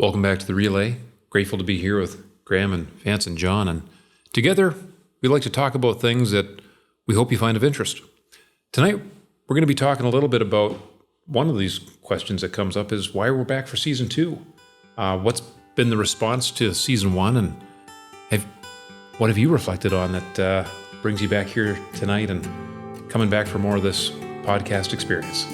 Welcome back to the Relay. Grateful to be here with Graham and Vance and John. And together, we like to talk about things that we hope you find of interest. Tonight, we're going to be talking a little bit about one of these questions that comes up is why we're back for season 2. What's been the response to season 1? And what have you reflected on that brings you back here tonight and coming back for more of this podcast experience?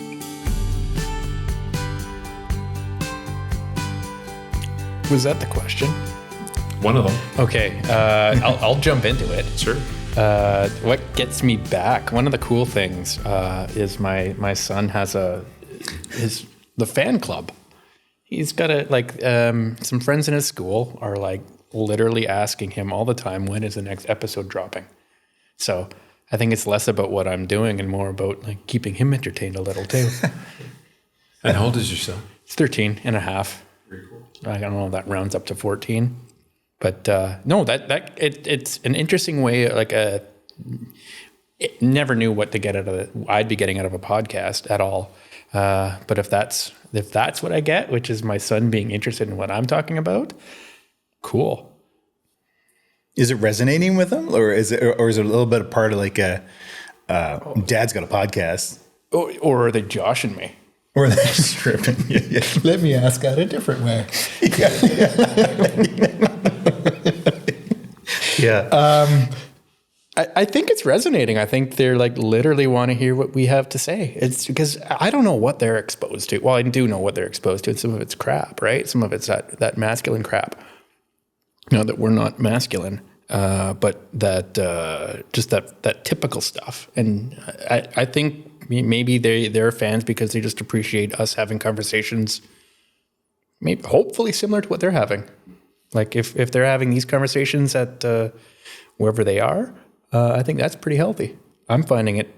Was that the question? One of them. Okay, I'll jump into it. Sure. What gets me back? One of the cool things is my son has the fan club. He's got some friends in his school are like literally asking him all the time, when is the next episode dropping? So I think it's less about what I'm doing and more about like keeping him entertained a little too. And how old is your son? It's 13 and a half. Very cool. I don't know if that rounds up to 14, but no, it's an interesting way. Never knew what to get out of it. I'd be getting out of a podcast at all. But if that's what I get, which is my son being interested in what I'm talking about, cool. Is it resonating with him, or is it a little bit of part of like Dad's got a podcast, or are they joshing me? Or they're stripping. Yeah. Let me ask that a different way. Yeah. I think it's resonating. I think they're like literally want to hear what we have to say. It's because I don't know what they're exposed to. Well, I do know what they're exposed to, and some of it's crap, right? Some of it's that masculine crap. That we're not masculine, but that just that typical stuff. And I think maybe they're fans because they just appreciate us having conversations, maybe hopefully similar to what they're having. Like if they're having these conversations at wherever they are, I think that's pretty healthy. I'm finding it,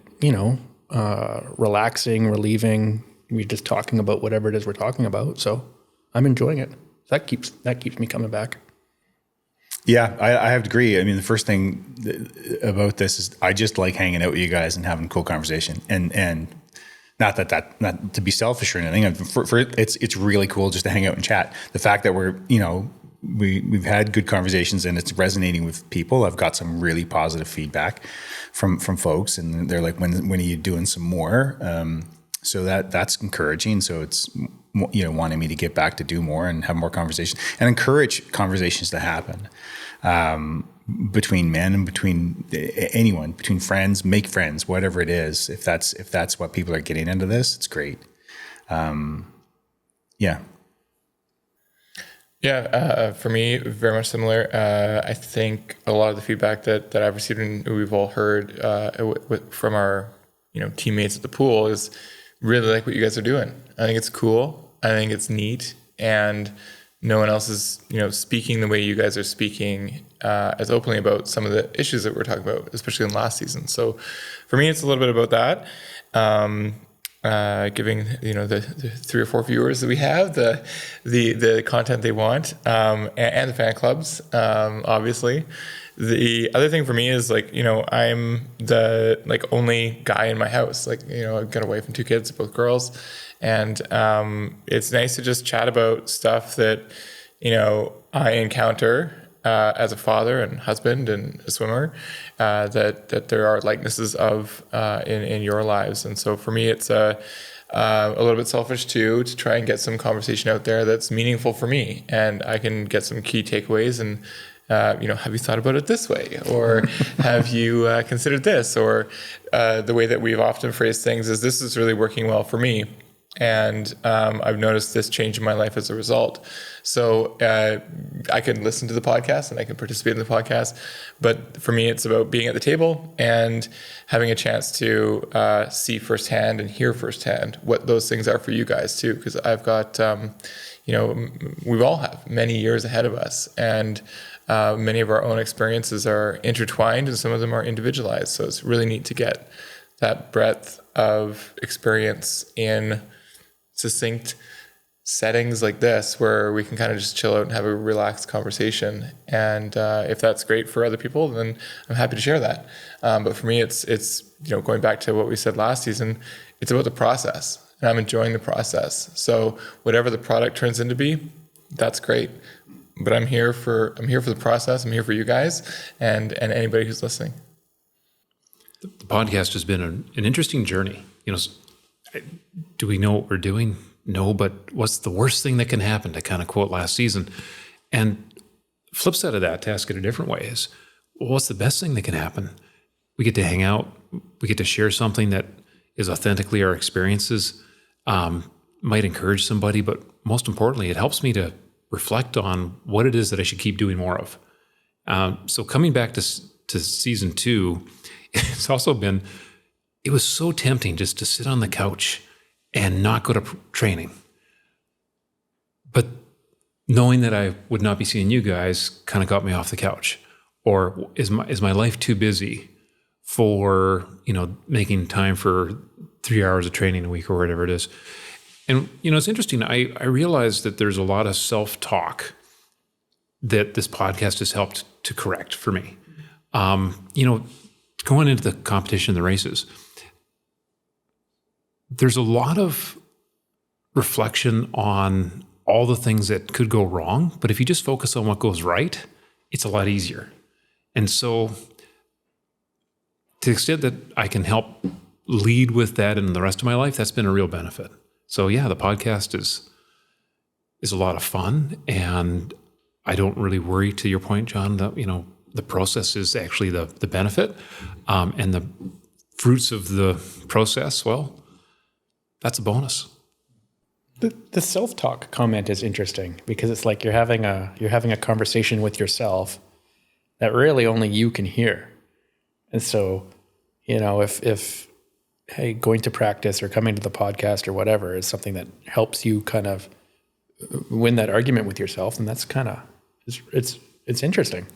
relaxing, relieving. We're just talking about whatever it is we're talking about. So I'm enjoying it. That keeps me coming back. Yeah, I have to agree. I mean, the first thing about this is I just like hanging out with you guys and having a cool conversation, and not to be selfish or anything. It's really cool just to hang out and chat. The fact that we've had good conversations and it's resonating with people. I've got some really positive feedback from folks, and they're like, when are you doing some more? So that's encouraging. So it's wanting me to get back to do more and have more conversations and encourage conversations to happen between men and between anyone, between friends, make friends, whatever it is. If that's what people are getting into this, it's great. Yeah. Yeah, for me, very much similar. I think a lot of the feedback that I've received and we've all heard from our teammates at the pool is really like what you guys are doing. I think it's cool. I think it's neat, and no one else is speaking the way you guys are speaking as openly about some of the issues that we're talking about, especially in last season. So for me, it's a little bit about that. Giving the 3 or 4 viewers that we have the content they want, and the fan clubs, obviously. The other thing for me is I'm the only guy in my house. I've got a wife and 2 kids, both girls, and it's nice to just chat about stuff that I encounter as a father and husband and a swimmer, that there are likenesses of in your lives. And so for me, it's a little bit selfish too, to try and get some conversation out there that's meaningful for me, and I can get some key takeaways and have you thought about it this way, or have you considered this, or the way that we've often phrased things is, this is really working well for me, and I've noticed this change in my life as a result. So I can listen to the podcast and I can participate in the podcast, but for me, it's about being at the table and having a chance to see firsthand and hear firsthand what those things are for you guys too, because I've got, we all have many years ahead of us, and many of our own experiences are intertwined and some of them are individualized. So it's really neat to get that breadth of experience in succinct settings like this, where we can kind of just chill out and have a relaxed conversation. And if that's great for other people, then I'm happy to share that. But for me, it's going back to what we said last season, it's about the process, and I'm enjoying the process. So whatever the product turns into be, that's great. But I'm here for the process. I'm here for you guys and anybody who's listening. The podcast has been an interesting journey. Do we know what we're doing? No, but what's the worst thing that can happen, to kind of quote last season? And flip side of that, to ask it a different way, is what's the best thing that can happen? We get to hang out. We get to share something that is authentically our experiences, might encourage somebody, but most importantly, it helps me to reflect on what it is that I should keep doing more of. So coming back to season 2, it's also been, it was so tempting just to sit on the couch and not go to training. But knowing that I would not be seeing you guys kind of got me off the couch. Or is my life too busy for, making time for 3 hours of training a week or whatever it is? And, it's interesting. I realized that there's a lot of self-talk that this podcast has helped to correct for me. Going into the competition, the races, there's a lot of reflection on all the things that could go wrong. But if you just focus on what goes right, it's a lot easier. And so to the extent that I can help lead with that in the rest of my life, that's been a real benefit. So yeah, the podcast is a lot of fun, and I don't really worry, to your point, John, that, the process is actually the benefit, and the fruits of the process, well, that's a bonus. The self-talk comment is interesting because it's like you're having a conversation with yourself that really only you can hear. And so, if hey, going to practice or coming to the podcast or whatever is something that helps you kind of win that argument with yourself, and that's kind of it's interesting.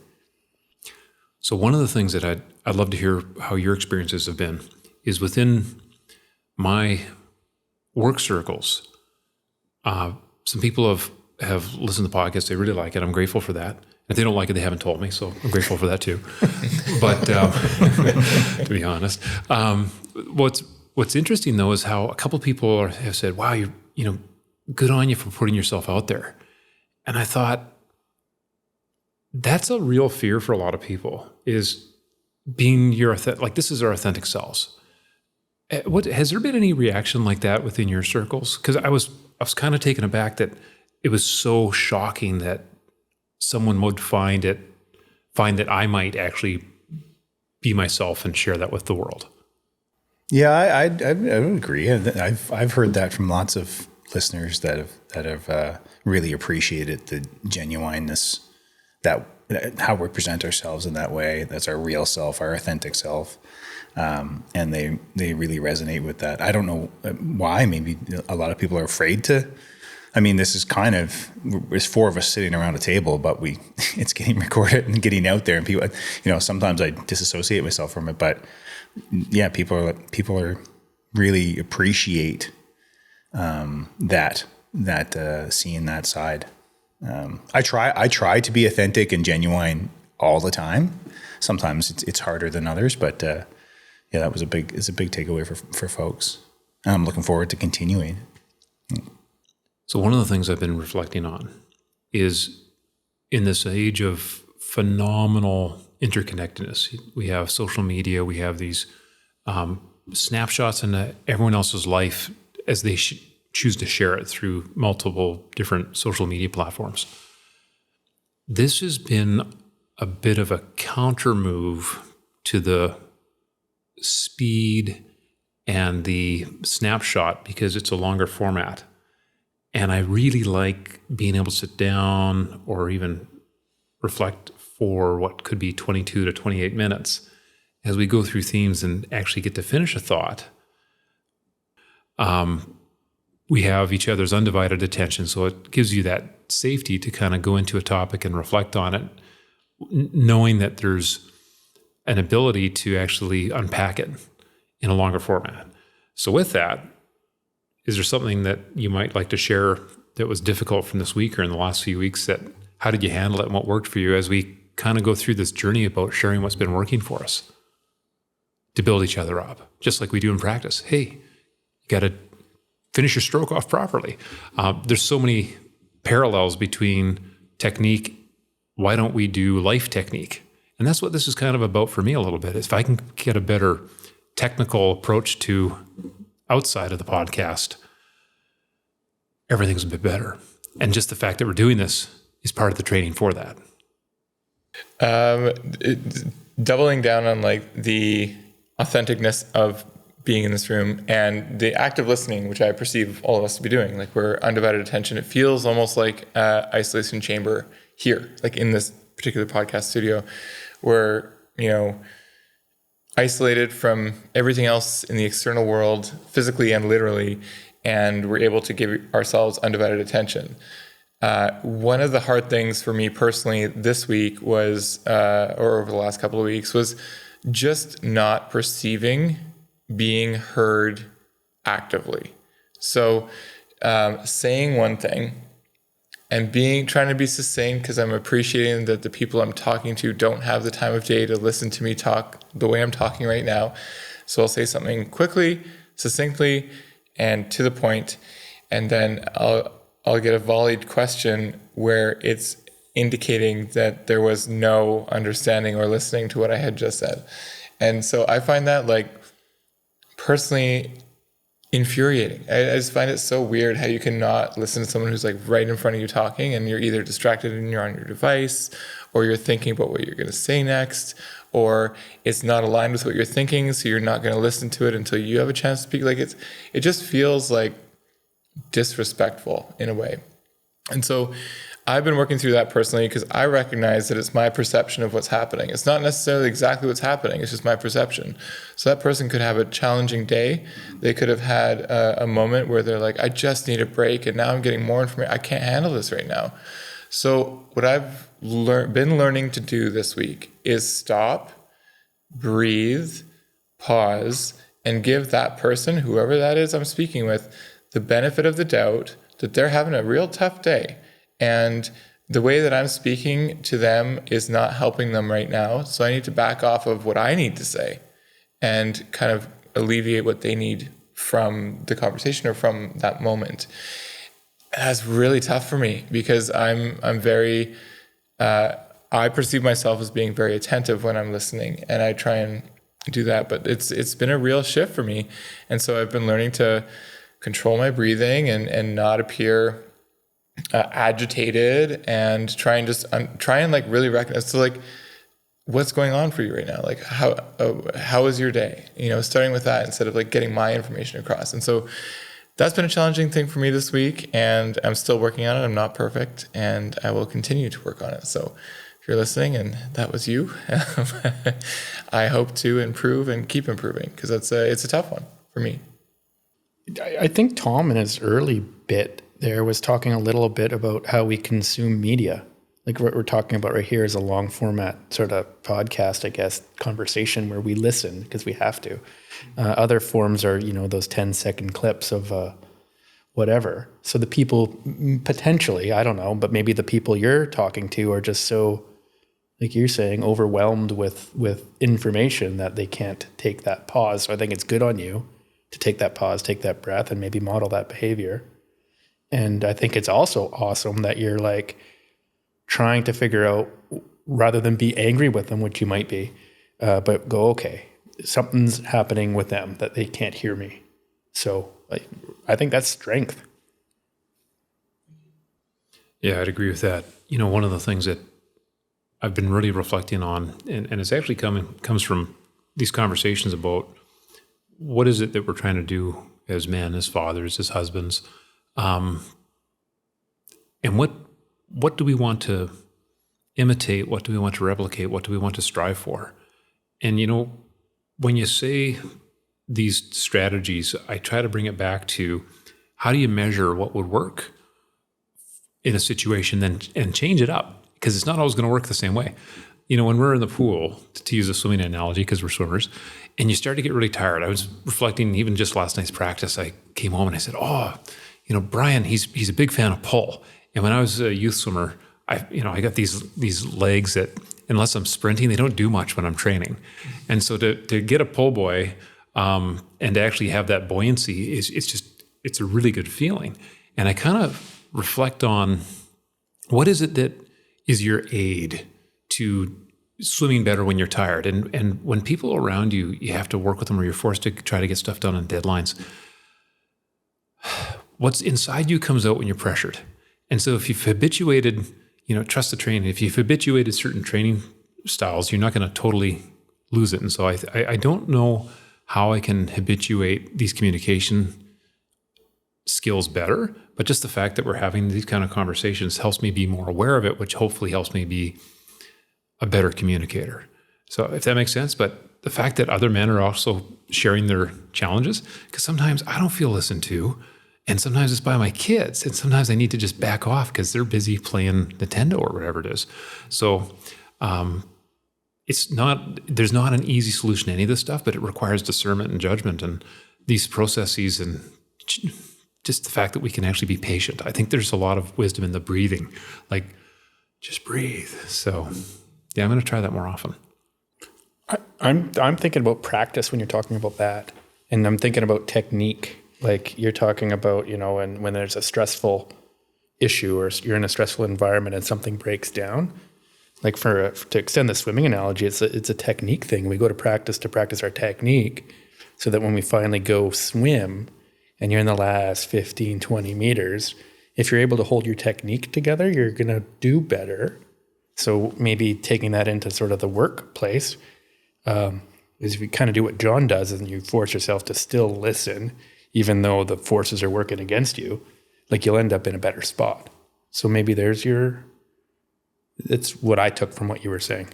So one of the things that I'd love to hear how your experiences have been is within my work circles. Some people have listened to the podcast. They really like it. I'm grateful for that. If they don't like it, they haven't told me, so I'm grateful for that too. But to be honest, what's interesting though is how a couple of people have said, "Wow, you're good on you for putting yourself out there." And I thought that's a real fear for a lot of people, is being your like this is our authentic selves. What has there been any reaction like that within your circles? Because I was kind of taken aback that it was so shocking that someone would find that I might actually be myself and share that with the world. Yeah, I would agree. I've heard that from lots of listeners that have really appreciated the genuineness, that how we present ourselves in that way. That's our real self, our authentic self. And they really resonate with that. I don't know why. Maybe a lot of people are afraid to. I mean, this is there's 4 of us sitting around a table, but it's getting recorded and getting out there, and people, sometimes I disassociate myself from it, but yeah, people are really appreciate that seeing that side. I try to be authentic and genuine all the time. Sometimes it's harder than others, but yeah, it's a big takeaway for folks. And I'm looking forward to continuing. So one of the things I've been reflecting on is, in this age of phenomenal interconnectedness, we have social media, we have these snapshots into everyone else's life as they choose to share it through multiple different social media platforms. This has been a bit of a counter move to the speed and the snapshot, because it's a longer format. And I really like being able to sit down or even reflect for what could be 22 to 28 minutes as we go through themes and actually get to finish a thought. We have each other's undivided attention, so it gives you that safety to kind of go into a topic and reflect on it, knowing that there's an ability to actually unpack it in a longer format. So with that, is there something that you might like to share that was difficult from this week or in the last few weeks? How did you handle it and what worked for you as we kind of go through this journey about sharing what's been working for us to build each other up, just like we do in practice? Hey, you got to finish your stroke off properly. There's so many parallels between technique. Why don't we do life technique? And that's what this is kind of about for me a little bit. If I can get a better technical approach to outside of the podcast, everything's a bit better. And just the fact that we're doing this is part of the training for that. Doubling down on like the authenticness of being in this room and the active listening, which I perceive all of us to be doing. Like we're undivided attention. It feels almost like an isolation chamber here, like in this particular podcast studio, where, you know, isolated from everything else in the external world, physically and literally, and we're able to give ourselves undivided attention. One of the hard things for me personally this week was, or over the last couple of weeks, was just not perceiving being heard actively. So saying one thing and trying to be succinct because I'm appreciating that the people I'm talking to don't have the time of day to listen to me talk the way I'm talking right now. So I'll say something quickly, succinctly, and to the point, and then I'll get a volleyed question where it's indicating that there was no understanding or listening to what I had just said. And so I find that like personally infuriating. I just find it so weird how you cannot listen to someone who's like right in front of you talking and you're either distracted and you're on your device, or you're thinking about what you're going to say next, or it's not aligned with what you're thinking, so you're not going to listen to it until you have a chance to speak. Like it just feels like disrespectful in a way. And so I've been working through that personally because I recognize that it's my perception of what's happening. It's not necessarily exactly what's happening. It's just my perception. So that person could have a challenging day. They could have had a moment where they're like, I just need a break. And now I'm getting more information. I can't handle this right now. So what I've been learning to do this week is stop, breathe, pause, and give that person, whoever that is I'm speaking with, the benefit of the doubt that they're having a real tough day. And the way that I'm speaking to them is not helping them right now. So I need to back off of what I need to say and kind of alleviate what they need from the conversation or from that moment. That's really tough for me because I'm very, I perceive myself as being very attentive when I'm listening, and I try and do that. But it's been a real shift for me. And so I've been learning to control my breathing and not appear agitated, and try and like really recognize, so like, what's going on for you right now? Like how is your day? You know, starting with that instead of like getting my information across. And so that's been a challenging thing for me this week, and I'm still working on it. I'm not perfect, and I will continue to work on it. So if you're listening and that was you, I hope to improve and keep improving, because it's a tough one for me. I think Tom in his early bit there was talking a little bit about how we consume media. Like what we're talking about right here is a long format sort of podcast, I guess, conversation where we listen because we have to. Other forms are, you know, those 10-second clips of whatever. So the people potentially, I don't know, but maybe the people you're talking to are just so, like you're saying, overwhelmed with information that they can't take that pause. So I think it's good on you to take that pause, take that breath, and maybe model that behavior. And I think it's also awesome that you're like trying to figure out, rather than be angry with them, which you might be, but go, okay, something's happening with them that they can't hear me. So I think that's strength. Yeah, I'd agree with that. You know, one of the things that I've been really reflecting on, and it's actually comes from these conversations about what is it that we're trying to do as men, as fathers, as husbands, and what do we want to imitate? What do we want to replicate? What do we want to strive for? And, you know, when you say these strategies, I try to bring it back to how do you measure what would work in a situation then and change it up? Because it's not always going to work the same way. You know, when we're in the pool, to use a swimming analogy, because we're swimmers, and you start to get really tired. I was reflecting even just last night's practice. I came home and I said, oh, you know, Brian, he's a big fan of pull. And when I was a youth swimmer, I got these legs that, unless I'm sprinting, they don't do much when I'm training. And so to get a pull buoy and to actually have that buoyancy it's a really good feeling. And I kind of reflect on what is it that is your aid to swimming better when you're tired. And when people around you, you have to work with them or you're forced to try to get stuff done on deadlines. What's inside you comes out when you're pressured. And so if you've habituated, trust the training, if you've habituated certain training styles, you're not going to totally lose it. And so I don't know how I can habituate these communication skills better, but just the fact that we're having these kind of conversations helps me be more aware of it, which hopefully helps me be a better communicator. So if that makes sense, but the fact that other men are also sharing their challenges, because sometimes I don't feel listened to, and sometimes it's by my kids, and sometimes I need to just back off because they're busy playing Nintendo or whatever it is. So there's not an easy solution to any of this stuff, but it requires discernment and judgment and these processes and just the fact that we can actually be patient. I think there's a lot of wisdom in the breathing, like just breathe. So yeah, I'm going to try that more often. I'm thinking about practice when you're talking about that. And I'm thinking about technique. Like you're talking about, when there's a stressful issue or you're in a stressful environment and something breaks down. Like to extend the swimming analogy, it's a technique thing. We go to practice our technique so that when we finally go swim and you're in the last 15, 20 meters, if you're able to hold your technique together, you're going to do better. So maybe taking that into sort of the workplace is if you kind of do what John does and you force yourself to still listen, even though the forces are working against you, like you'll end up in a better spot. So maybe it's what I took from what you were saying.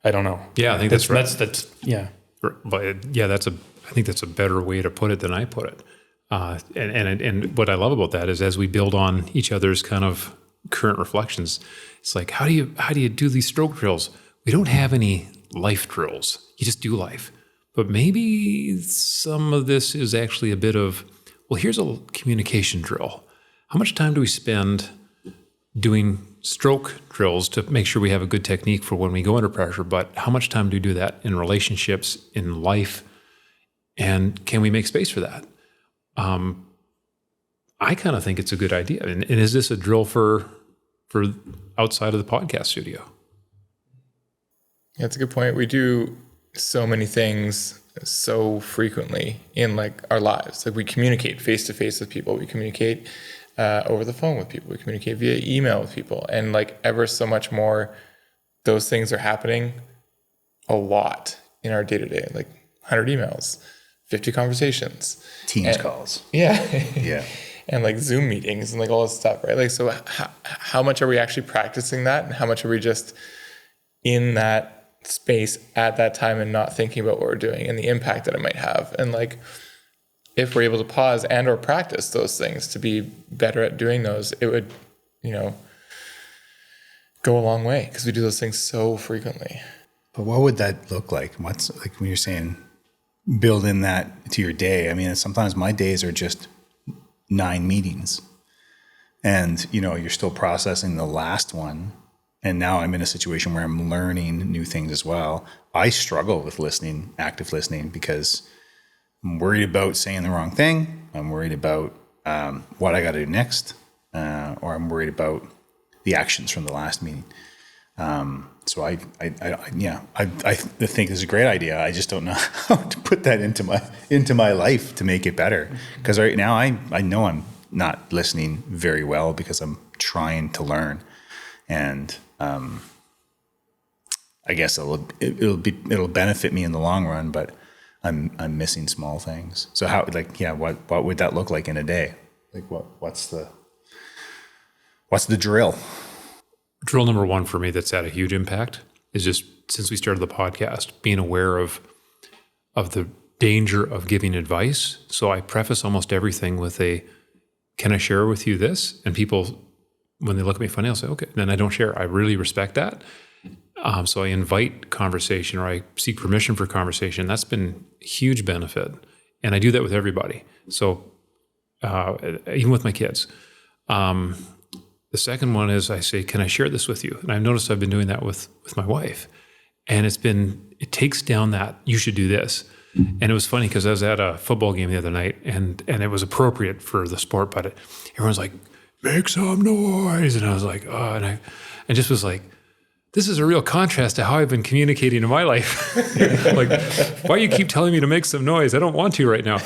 I don't know. Yeah, I think that's right. That's yeah. But yeah, I think that's a better way to put it than I put it. And what I love about that is as we build on each other's kind of current reflections, it's like, how do you do these stroke drills? We don't have any life drills. You just do life. But maybe some of this is actually a bit of, well, here's a communication drill. How much time do we spend doing stroke drills to make sure we have a good technique for when we go under pressure? But how much time do we do that in relationships, in life? And can we make space for that? I kind of think it's a good idea. And is this a drill for outside of the podcast studio? That's a good point. We do so many things so frequently in like our lives. Like we communicate face to face with people. We communicate over the phone with people. We communicate via email with people. And like ever so much more, those things are happening a lot in our day to day, like 100 emails, 50 conversations. Teams calls. Yeah. Yeah. And like Zoom meetings and like all this stuff, right? Like, so how much are we actually practicing that? And how much are we just in that space at that time and not thinking about what we're doing and the impact that it might have? And like, if we're able to pause and or practice those things to be better at doing those, it would, go a long way because we do those things so frequently. But what would that look like? What's like when you're saying build in that to your day? I mean, sometimes my days are just 9 meetings and, you're still processing the last one. And now I'm in a situation where I'm learning new things as well. I struggle with listening, active listening, because I'm worried about saying the wrong thing. I'm worried about what I got to do next, or I'm worried about the actions from the last meeting. So I think it's a great idea. I just don't know how to put that into my life to make it better. Because right now I know I'm not listening very well because I'm trying to learn, and I guess it'll benefit me in the long run, but I'm missing small things. So what would that look like in a day? Like what's the drill? Drill number one for me that's had a huge impact is just since we started the podcast, being aware of the danger of giving advice. So I preface almost everything with can I share with you this? And people, when they look at me funny, I'll say, okay. Then I don't share. I really respect that. So I invite conversation or I seek permission for conversation. That's been a huge benefit. And I do that with everybody. So even with my kids. The second one is I say, can I share this with you? And I've noticed I've been doing that with my wife. And it takes down that, you should do this. And it was funny because I was at a football game the other night and it was appropriate for the sport, but everyone's like, make some noise. And I was like, oh, and I just was like, this is a real contrast to how I've been communicating in my life. Like, why you keep telling me to make some noise? I don't want to right now.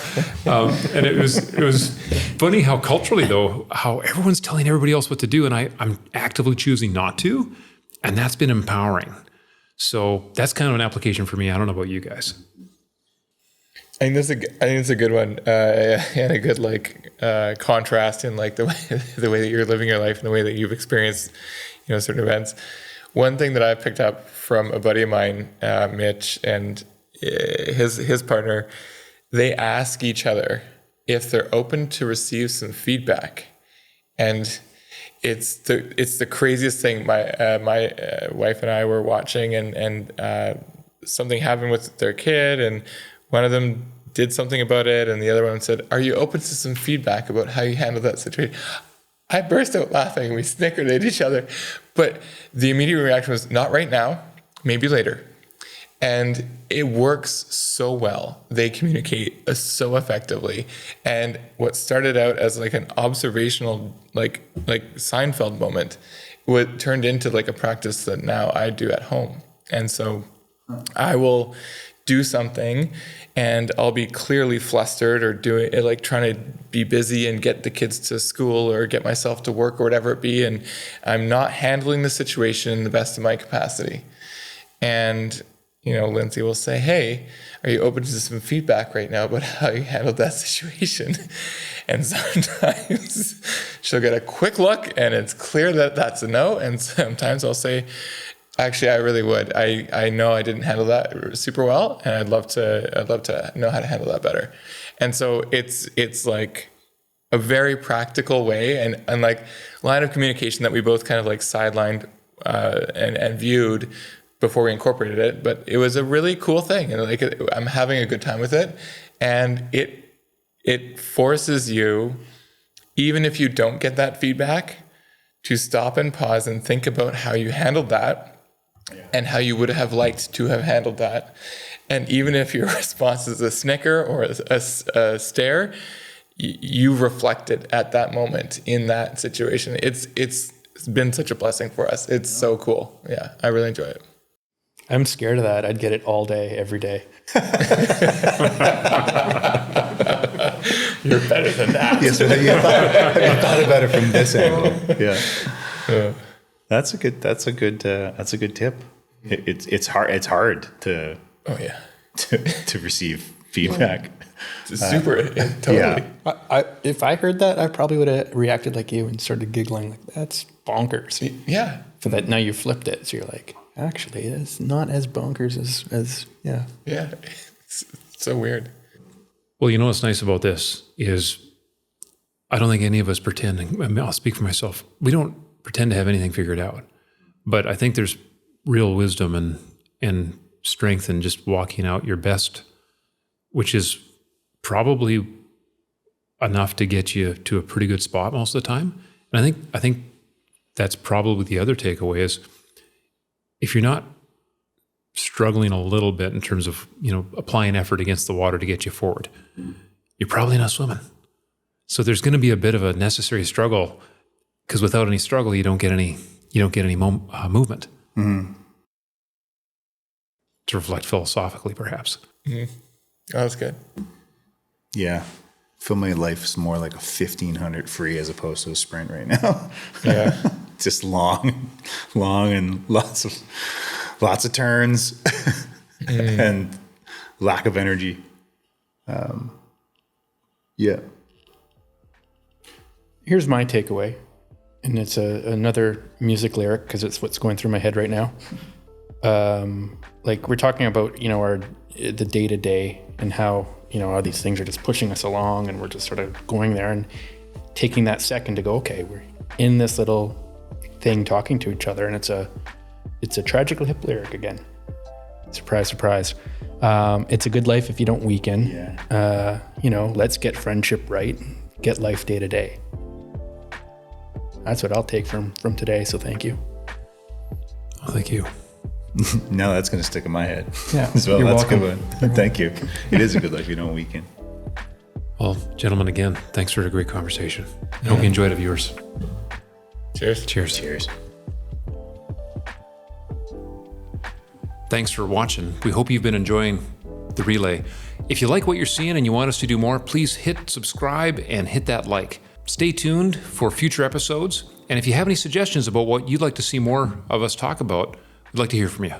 And it was funny how culturally though, how everyone's telling everybody else what to do. And I'm actively choosing not to. And that's been empowering. So that's kind of an application for me. I don't know about you guys. I think it's a good one, and a good contrast in like the way that you're living your life and the way that you've experienced, certain events. One thing that I picked up from a buddy of mine, Mitch, and his partner, they ask each other if they're open to receive some feedback, and it's the craziest thing. My wife and I were watching, and something happened with their kid, and one of them did something about it, and the other one said, "Are you open to some feedback about how you handled that situation?" I burst out laughing. We snickered at each other. But the immediate reaction was, not right now, maybe later. And it works so well. They communicate so effectively. And what started out as like an observational, like Seinfeld moment, what turned into like a practice that now I do at home. And so I will do something and I'll be clearly flustered or doing it, like trying to be busy and get the kids to school or get myself to work or whatever it be. And I'm not handling the situation in the best of my capacity. And, Lindsay will say, "Hey, are you open to some feedback right now about how you handled that situation?" And sometimes she'll get a quick look and it's clear that that's a no. And sometimes I'll say, "Actually, I really would. I know I didn't handle that super well, and I'd love to know how to handle that better." And so it's like a very practical way and like line of communication that we both kind of like sidelined and viewed before we incorporated it. But it was a really cool thing, and like I'm having a good time with it, and it forces you, even if you don't get that feedback, to stop and pause and think about how you handled that. And how you would have liked to have handled that. And even if your response is a snicker or a stare, you reflected at that moment in that situation. It's been such a blessing for us. It's so cool. Yeah, I really enjoy it. I'm scared of that. I'd get it all day, every day. You're better than that. Yes, I thought about it from this angle. Yeah. That's a good tip. It's hard to to receive feedback. Super totally. Yeah. If I heard that, I probably would have reacted like you and started giggling like, "That's bonkers." Yeah. For that, now you flipped it, so you're like, actually, it's not as bonkers as yeah. Yeah. It's so weird. Well, what's nice about this is I don't think any of us pretend, I'll speak for myself, we don't pretend to have anything figured out. But I think there's real wisdom and strength in just walking out your best, which is probably enough to get you to a pretty good spot most of the time. And I think that's probably the other takeaway is if you're not struggling a little bit in terms of, applying effort against the water to get you forward, you're probably not swimming. So there's going to be a bit of a necessary struggle, because without any struggle, you don't get any movement. Mm-hmm. To reflect philosophically, perhaps. Mm-hmm. Oh, that's good. Yeah. I feel my life's more like a 1,500 free as opposed to a sprint right now. Yeah. Just long and lots of turns and lack of energy. Yeah. Here's my takeaway, and it's another music lyric because it's what's going through my head right now. Like we're talking about, the day to day and how, all these things are just pushing us along, and we're just sort of going there and taking that second to go, okay, we're in this little thing talking to each other, and it's a Tragic Hip lyric again. Surprise, surprise. It's a good life if you don't weaken. Yeah. Let's get friendship right, get life day to day. That's what I'll take from today. So thank you. Oh, thank you. Now that's going to stick in my head. Yeah. So You're that's welcome. a good one. Thank you. It is a good life. You don't weaken. Well, gentlemen, again, thanks for a great conversation. I hope you enjoyed it, viewers. Cheers. Cheers. Cheers. Thanks for watching. We hope you've been enjoying the relay. If you like what you're seeing and you want us to do more, please hit subscribe and hit that like. Stay tuned for future episodes. And if you have any suggestions about what you'd like to see more of us talk about, we'd like to hear from you.